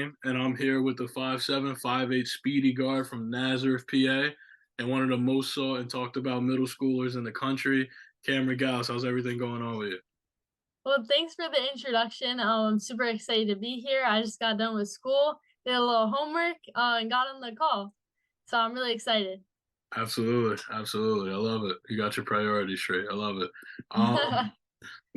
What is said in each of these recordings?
Game, and I'm here with the 5'7", 5'8" speedy guard from Nazareth, PA, and one of the most sought and talked about middle schoolers in the country, Kamryn Gallis. How's everything going on with you? Well, thanks for the introduction. I'm super excited to be here. I just got done with school, did a little homework, and got on the call. So I'm really excited. Absolutely, absolutely. I love it. You got your priorities straight. I love it. Um,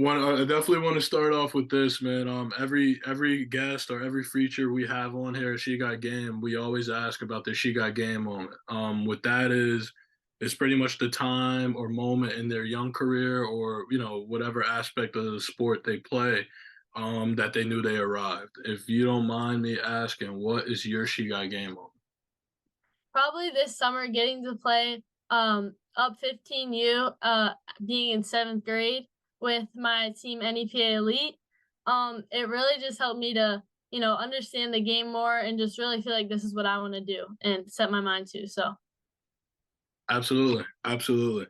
I definitely want to start off with this, man. Every guest or every feature we have on here, She Got Game, we always ask about the She Got Game moment. What that is, it's pretty much the time or moment in their young career or whatever aspect of the sport they play, that they knew they arrived. If you don't mind me asking, what is your She Got Game moment? Probably this summer getting to play up 15U, being in 7th grade with my team NEPA Elite. It really just helped me to, understand the game more and just really feel like this is what I want to do and set my mind to. So Absolutely, absolutely.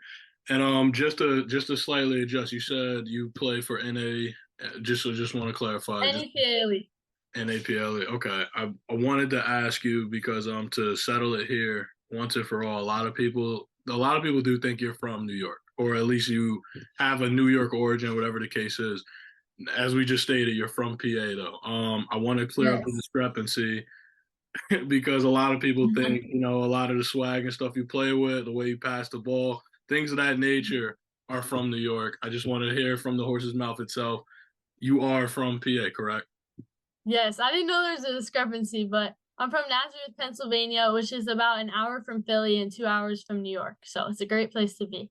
And just to slightly adjust, you said you play for NA. Just want to clarify, just NEPA Elite. NAPLE. Okay, I wanted to ask you because to settle it here once and for all. A lot of people do think you're from New York, or at least you have a New York origin, whatever the case is. As we just stated, you're from PA though. I want to clear up the Yes. discrepancy because a lot of people think, a lot of the swag and stuff you play with, the way you pass the ball, things of that nature are from New York. I just want to hear from the horse's mouth itself. You are from PA, correct? Yes, I didn't know there's a discrepancy, but I'm from Nazareth, Pennsylvania, which is about an hour from Philly and 2 hours from New York. So it's a great place to be.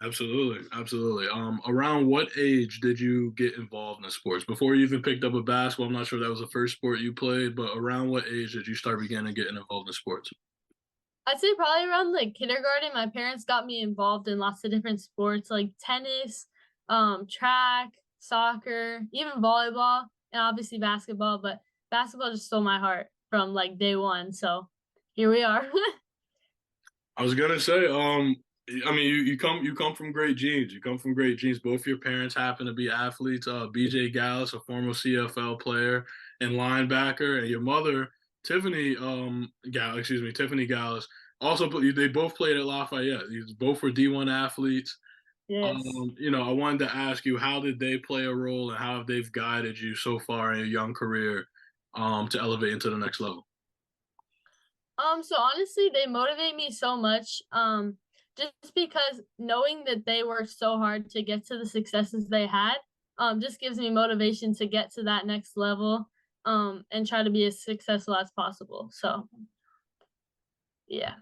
Absolutely, absolutely. Around what age did you get involved in sports? Before you even picked up a basketball, I'm not sure that was the first sport you played, but around what age did you start beginning getting involved in sports? I'd say probably around like kindergarten, my parents got me involved in lots of different sports like tennis, track, soccer, even volleyball, and obviously basketball. But basketball just stole my heart from like day one. So here we are. I was gonna say, I mean, you come from great genes. You come from great genes. Both your parents happen to be athletes. BJ Gallus, a former CFL player and linebacker, and your mother, Tiffany Gallus, also they both played at Lafayette. These both were D1 athletes. Yes. I wanted to ask you, how did they play a role, and how have they guided you so far in your young career, to elevate into the next level? So honestly, they motivate me so much. Just because knowing that they worked so hard to get to the successes they had, just gives me motivation to get to that next level, and try to be as successful as possible. So yeah.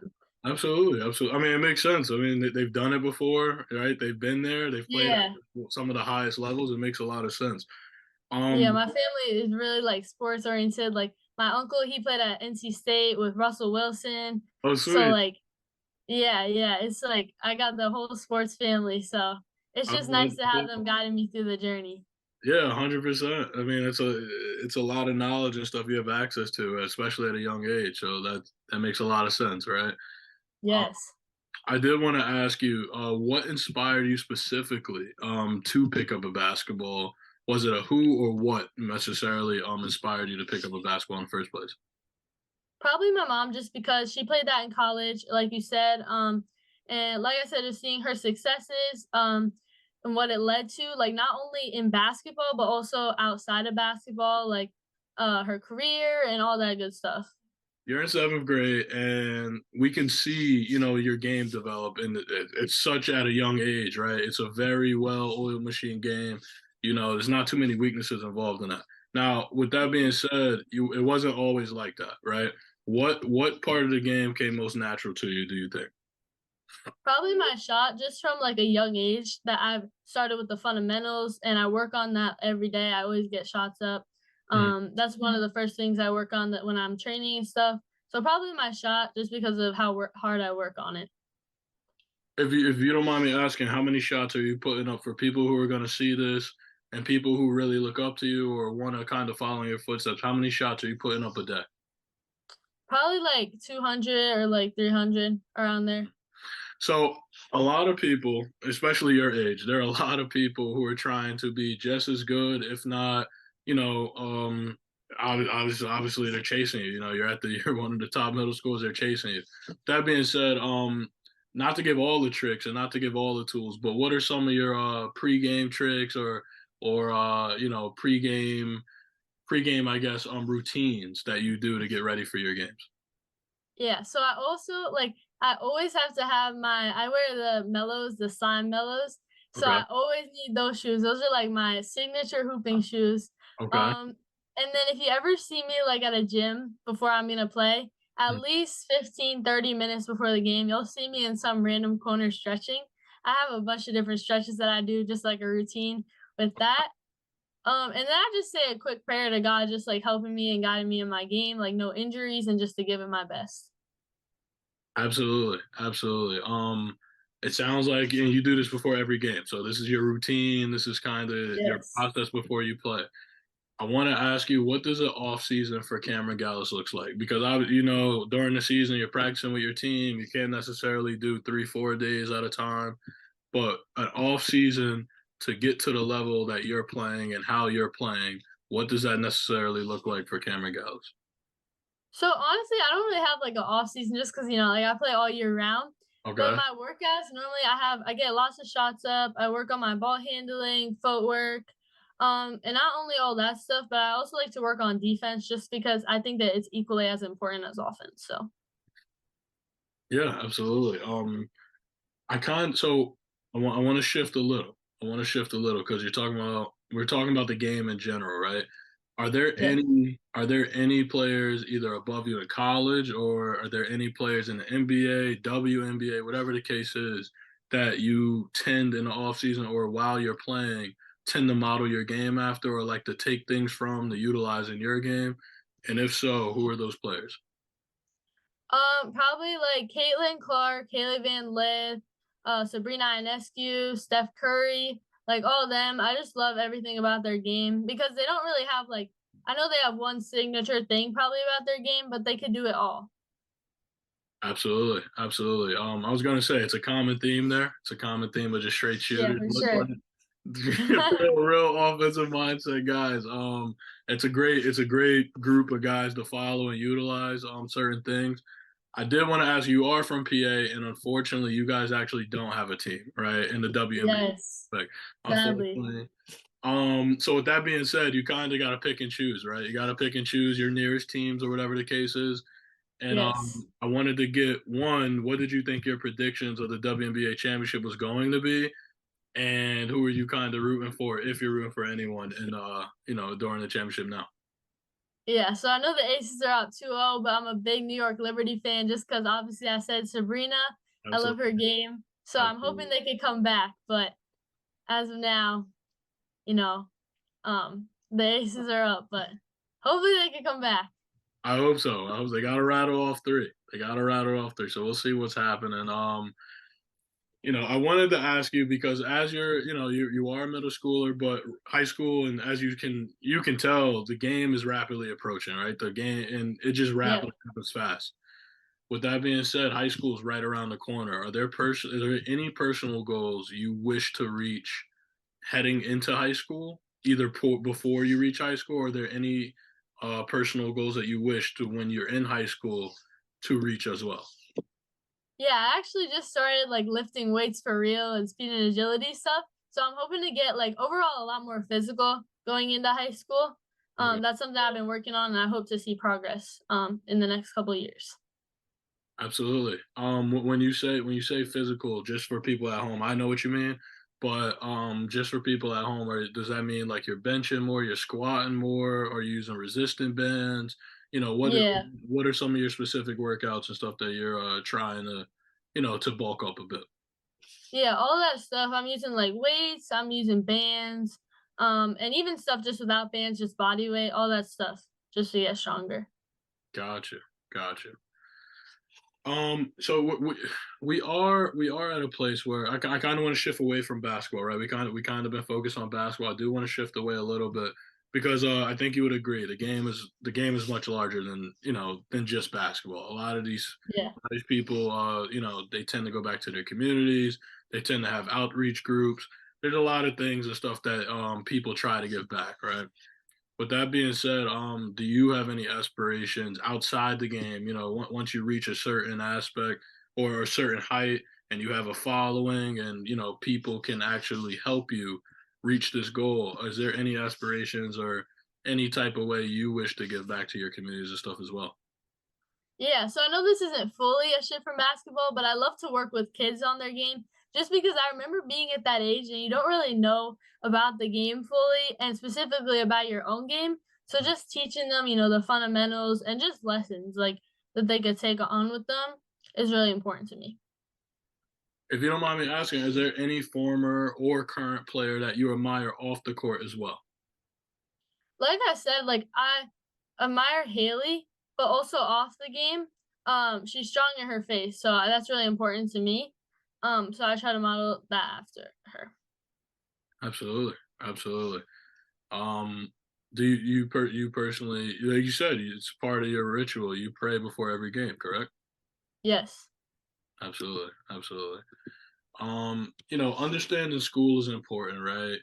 Absolutely, absolutely. I mean, it makes sense. I mean, they've done it before, right? They've been there. They've played Yeah. at some of the highest levels. It makes a lot of sense. Yeah, Um, my family is really like sports oriented. Like my uncle, he played at NC State with Russell Wilson. oh, So sweet. like, yeah, it's like I got the whole sports family. So it's I just love nice to have them guiding me through the journey. Yeah, 100%. I mean, it's a lot of knowledge and stuff you have access to, especially at a young age. So that makes a lot of sense, right? Uh, Yes. I did want to ask you, what inspired you specifically, to pick up a basketball? Was it a who or what necessarily inspired you to pick up a basketball in the first place? Probably my mom just because she played that in college, like you said. And like I said, just seeing her successes, and what it led to, like not only in basketball, but also outside of basketball, like her career and all that good stuff. You're in seventh grade, and we can see, your game develop, and it's such at a young age, right? It's a very well-oiled machine game. There's not too many weaknesses involved in that. Now, with that being said, it wasn't always like that, right? What part of the game came most natural to you, do you think? Probably my shot, just from like a young age that I've started with the fundamentals and I work on that every day. I always get shots up. Mhm. That's one of the first things I work on that when I'm training and stuff. So probably my shot, just because of how hard I work on it. If you don't mind me asking, how many shots are you putting up for people who are going to see this and people who really look up to you or want to kind of follow in your footsteps? How many shots are you putting up a day? Probably like 200 or like 300 around there. So a lot of people, especially your age, there are a lot of people who are trying to be just as good, if not, you know, um, Obviously, they're chasing you. You know, you're one of the top middle schools. They're chasing you. That being said, not to give all the tricks and not to give all the tools, but what are some of your pregame tricks or pregame I guess routines that you do to get ready for your games? Yeah, so I also like I always have to have I wear the mellows, the slime mellows. So Okay. I always need those shoes. Those are like my signature hooping shoes. Okay. Um and then if you ever see me like at a gym before I'm gonna play, at Mm. least 15-30 minutes before the game, you'll see me in some random corner stretching. I have a bunch of different stretches that I do, just like a routine with that. And then I just say a quick prayer to God, just like helping me and guiding me in my game, like no injuries and just to give it my best. Absolutely, absolutely. It sounds like and you do this before every game, so this is your routine. This is kind of your Yes. process before you play. I want to ask you, what does an off season for Kamryn Gallis looks like? Because during the season you're practicing with your team. You can't necessarily do 3, 4 days at a time, but an off season to get to the level that you're playing and how you're playing, what does that necessarily look like for Kamryn Gallis? So honestly, I don't really have like an off season just because like I play all year round. But Okay. my workouts normally I get lots of shots up. I work on my ball handling, footwork, and not only all that stuff, but I also like to work on defense just because I think that it's equally as important as offense. So Yeah, absolutely. I kind so I want to shift a little. I want to shift a little because we're talking about the game in general, right? yeah. Are there any players either above you in college or are there any players in the NBA, WNBA, whatever the case is, that you tend in the off season or while you're playing tend to model your game after or like to take things from to utilize in your game? And if so, who are those players? Probably like Caitlin Clark, Haley Van Lith, Sabrina Ionescu, Steph Curry, like all of them. I just love everything about their game because they don't really have like I know they have one signature thing probably about their game, but they could do it all. Absolutely, absolutely. I was gonna say it's a common theme there. It's a common theme of just straight Yeah, shooters. for Looks sure. like real offensive mindset guys. It's a great group of guys to follow and utilize certain things. I did want to ask you, you are from PA, and unfortunately, you guys actually don't have a team, right? In the Yes, WNBA, like sadly. unfortunately. So with that being said, you kind of got to pick and choose, right? You got to pick and choose your nearest teams or whatever the case is. And Yes. I wanted to get one, what did you think your predictions of the WNBA championship was going to be? And who are you kind of rooting for if you're rooting for anyone in during the championship now? Yeah, so I know the Aces are out 2-0, but I'm a big New York Liberty fan just because obviously I said Sabrina. I love her Absolutely. game. So I'm hoping Absolutely. they could come back. But as of now, you know, the Aces are up, but hopefully they can come back. I hope so. I hope they gotta rattle off three. They gotta rattle off three. So we'll see what's happening. I wanted to ask you because as you are a middle schooler, but high school, and as you can tell, the game is rapidly approaching, right? The game and it just Yeah. rapidly happens fast. With that being said, high school is right around the corner. Are there any personal goals you wish to reach heading into high school, either before you reach high school, or are there any personal goals that you wish to when you're in high school to reach as well? Yeah, I actually just started like lifting weights for real and speed and agility stuff. So I'm hoping to get like overall a lot more physical going into high school. Okay. That's something I've been working on and I hope to see progress in the next couple of years. Absolutely. When you say physical, just for people at home, I know what you mean, but just for people at home, does that mean like you're benching more, you're squatting more, or you using resistant bands? Yeah. What are some of your specific workouts and stuff that you're trying to, to bulk up a bit? Yeah, all that stuff. I'm using like weights, I'm using bands, and even stuff just without bands, just body weight, all that stuff, just to get stronger. Gotcha, gotcha. So we are at a place where I kind of want to shift away from basketball, right? We kind of been focused on basketball. I do want to shift away a little bit because I think you would agree the game is much larger than just basketball. Yeah. A lot of these people, they tend to go back to their communities. They tend to have outreach groups. There's a lot of things and stuff that people try to give back, right? With that being said, do you have any aspirations outside the game? You know, once you reach a certain aspect or a certain height, and you have a following, and you know people can actually help you reach this goal. Is there any aspirations or any type of way you wish to give back to your communities and stuff as well? Yeah, so I know this isn't fully a shift from basketball, but I love to work with kids on their game just because I remember being at that age and you don't really know about the game fully and specifically about your own game. So just teaching them, the fundamentals and just lessons like that they could take on with them is really important to me. If you don't mind me asking, is there any former or current player that you admire off the court as well? Like I said, like I admire Haley, but also off the game. She's strong in her face, so that's really important to me. So I try to model that after her. Absolutely, absolutely. Um, do you personally, like you said, it's part of your ritual. You pray before every game, correct? Yes. Absolutely, absolutely. You know, understanding school is important, right?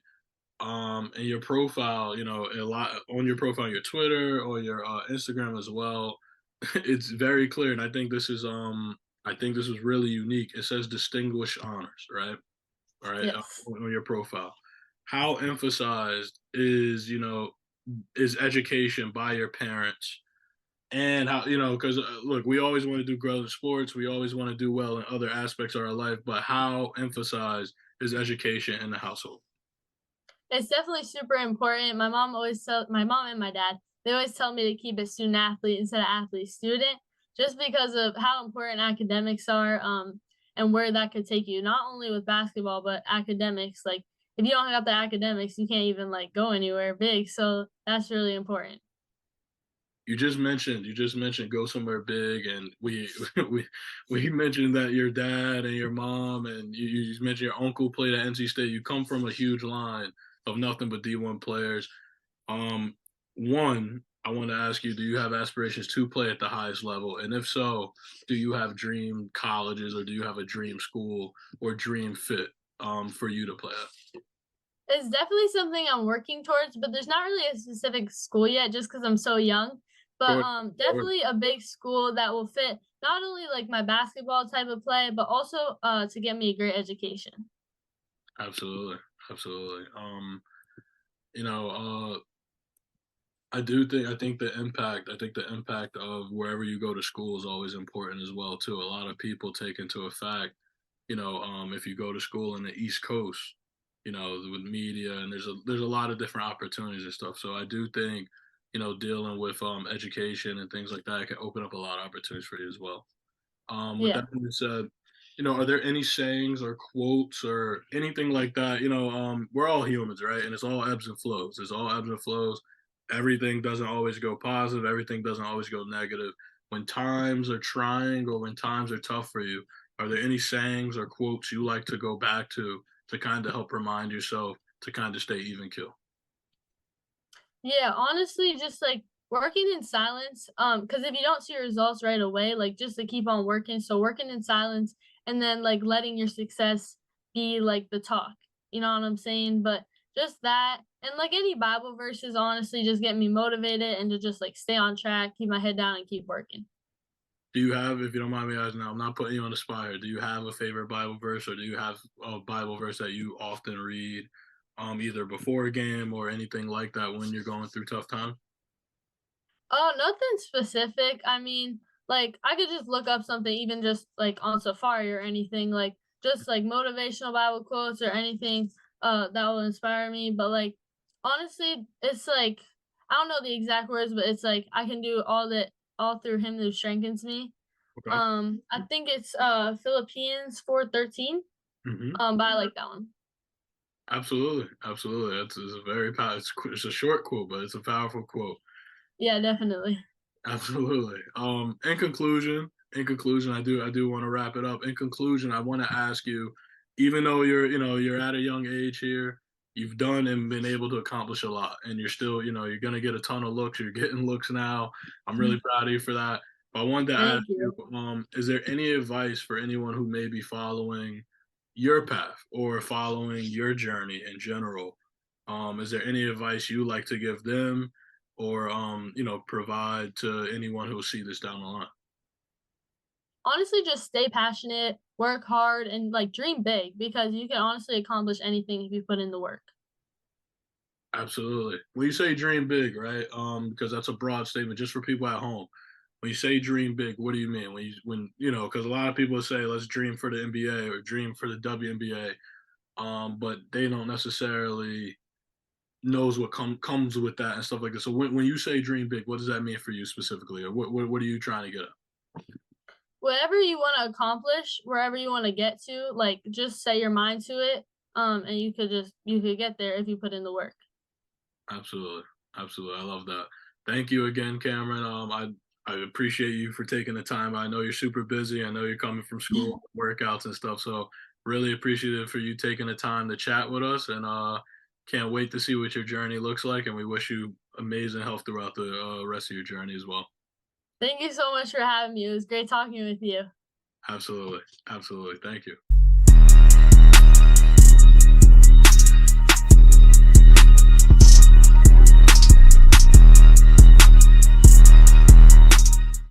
And your profile, you know, a lot on your profile, your Twitter or your Instagram as well. It's very clear, and I think this is really unique. It says distinguished honors, right? All right, Yes. on your profile. How emphasized is, you know, is education by your parents, and how, you know, because look, we always want to do well in sports, we always want to do well in other aspects of our life, but how emphasized is education in the household? It's definitely super important. My mom and my dad, they always tell me to keep it student athlete instead of athlete student, just because of how important academics are, and where that could take you, not only with basketball, but academics. Like if you don't have the academics, you can't even like go anywhere big. So that's really important. You just mentioned go somewhere big, and we we mentioned that your dad and your mom and you just mentioned your uncle played at NC State. You come from a huge line of nothing but D1 players. Um, One, I want to ask you, do you have aspirations to play at the highest level? And if so, do you have dream colleges or do you have a dream school or dream fit for you to play at? It's definitely something I'm working towards, but there's not really a specific school yet just because I'm so young. But Sure, sure. definitely a big school that will fit not only like my basketball type of play, but also to get me a great education. Absolutely, absolutely. You know, I think the impact of wherever you go to school is always important as well too. A lot of people take into effect, you know, if you go to school in the East Coast, you know, with media and there's a lot of different opportunities and stuff. So I do think, you know, dealing with education and things like that can open up a lot of opportunities for you as well. With Yeah. that being said, you know, are there any sayings or quotes or anything like that? You know, we're all humans, right? And it's all ebbs and flows. It's all ebbs and flows. Everything doesn't always go positive. Everything doesn't always go negative. When times are trying or when times are tough for you, are there any sayings or quotes you like to go back to kind of help remind yourself to kind of stay even kill? Yeah, honestly, just like working in silence. Because if you don't see results right away, like just to keep on working. So working in silence and then like letting your success be like the talk. You know what I'm saying? But just that and like any Bible verses, honestly, just get me motivated and to just like stay on track, keep my head down and keep working. Do you have, if you don't mind me asking now, I'm not putting you on the spot here. Do you have a favorite Bible verse or do you have a Bible verse that you often read, either before a game or anything like that when you're going through tough time? Oh, nothing specific. I mean, like I could just look up something even just like on Safari or anything, like just like motivational Bible quotes or anything that will inspire me. But like honestly, it's like I don't know the exact words, but it's like I can do all through him who strengthens me. Okay. I think it's Philippines 4:13. Hmm. But I like that one. Absolutely. Absolutely. It's a very powerful, it's a short quote, but it's a powerful quote. Yeah, definitely. Absolutely. In conclusion, I do want to wrap it up. In conclusion, I want to ask you, even though you're at a young age here, you've done and been able to accomplish a lot, and you're still, you know, you're gonna get a ton of looks. You're getting looks now. I'm really proud of you for that. But I wanted to ask Thank you, you. is there any advice for anyone who may be following your path or following your journey in general? Is there any advice you like to give them? or provide to anyone who will see this down the line? Honestly, just stay passionate, work hard, and like dream big because you can honestly accomplish anything if you put in the work. Absolutely. When you say dream big, right? Because that's a broad statement just for people at home. When you say dream big, what do you mean? Because a lot of people say let's dream for the NBA or dream for the WNBA, but they don't necessarily knows what comes with that and stuff like that. So when you say dream big, what does that mean for you specifically, or what are you trying to get at? Whatever you want to accomplish, wherever you want to get to, like just set your mind to it. And you could get there if you put in the work. Absolutely, absolutely. I love that. Thank you again, Kamryn. I appreciate you for taking the time. I know you're super busy. I know you're coming from school, workouts and stuff. So really appreciative for you taking the time to chat with us, and can't wait to see what your journey looks like. And we wish you amazing health throughout the rest of your journey as well. Thank you so much for having me. It was great talking with you. Absolutely, absolutely. Thank you.